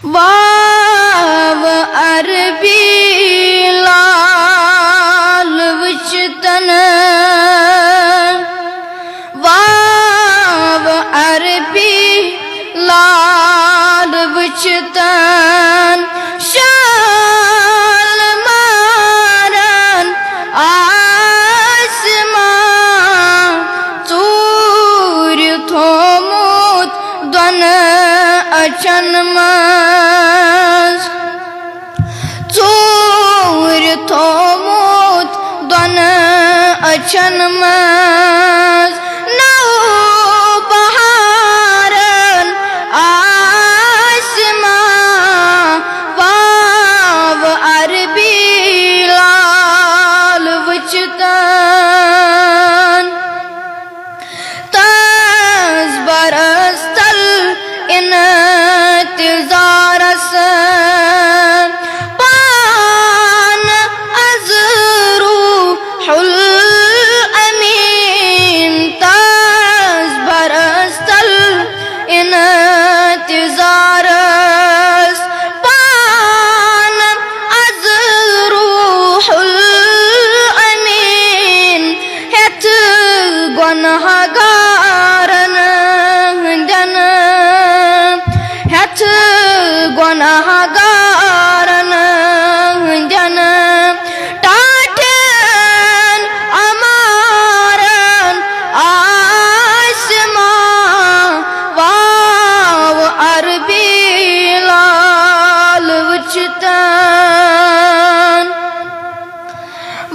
वाव अरबी लाल वचतन वाव अरबी लाल वचतन शाल मारन आसमान चूर थोमुत दोन अचन मज चूर थोमुत दोन अचन मज नौ बहारन आसमान वाव अरबी लाल वचतन तज बरस्तल इंतज़ारस पान अज़रूहुल अमीन तज बरस्तल इंतज़ारस पान अज़रूहुल अमीन हेत गुनहगारन हंदन हेत गुनहगारन हंदन टाटन अमारन आसमान वाव अरबी लाल वचतन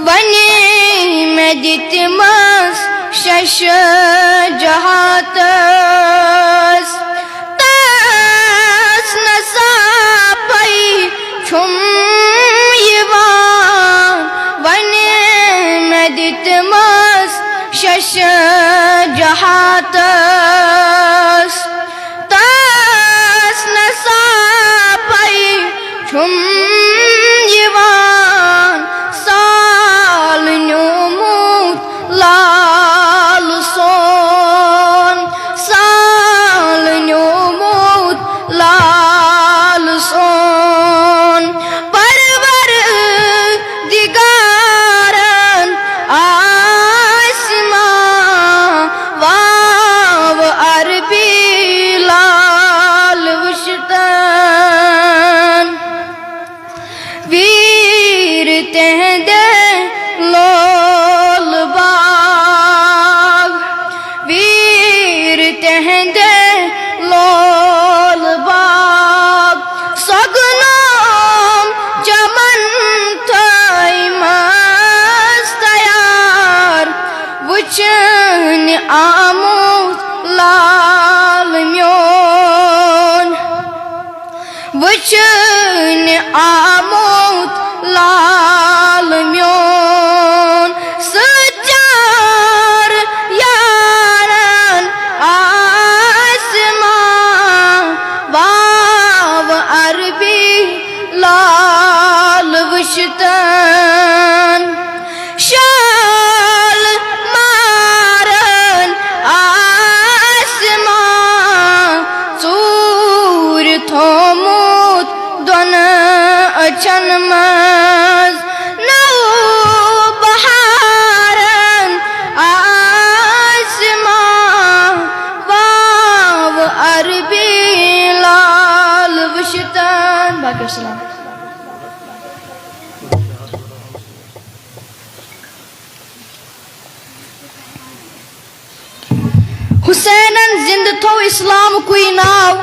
वने में दितमस शश जहातस तस नसापै छुम यवान वने में दितमस शश जहातस तस नसापै छुम यवान साल न्योमुत लाल सोन साल न्योमुत लाल सोन परवर दिगारन आसमान वाव अरबी लाल वचतन वीर तेहदे लोल बाग वीर तेहदे लोल बाग सगनोम चमन थई मस्तयार वचन आमुत लाल म्योन वचन आमुत लाल म्योन सच्चार यारन आसमान वाव अरबी लाल वचतन शाल मारन आसमान चूर थोमुत दोन अचन मज नौ बहारन आसमान वाव अरबी लाल वचतन बाकी सलाम हुसैनन जिंद थो इस्लाम कुई नाव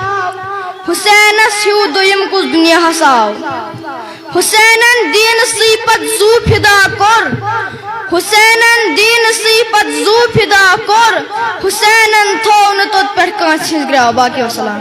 हुसैनस हिउ दोयम कुछ दुनिया हसाव हुसैनन दीन सीपत जू फिदा कर हुसैनन दीन सीपत जू फिदा कर हुसैनन थो न तो पर कांच ग्राव बाकी वसलाम।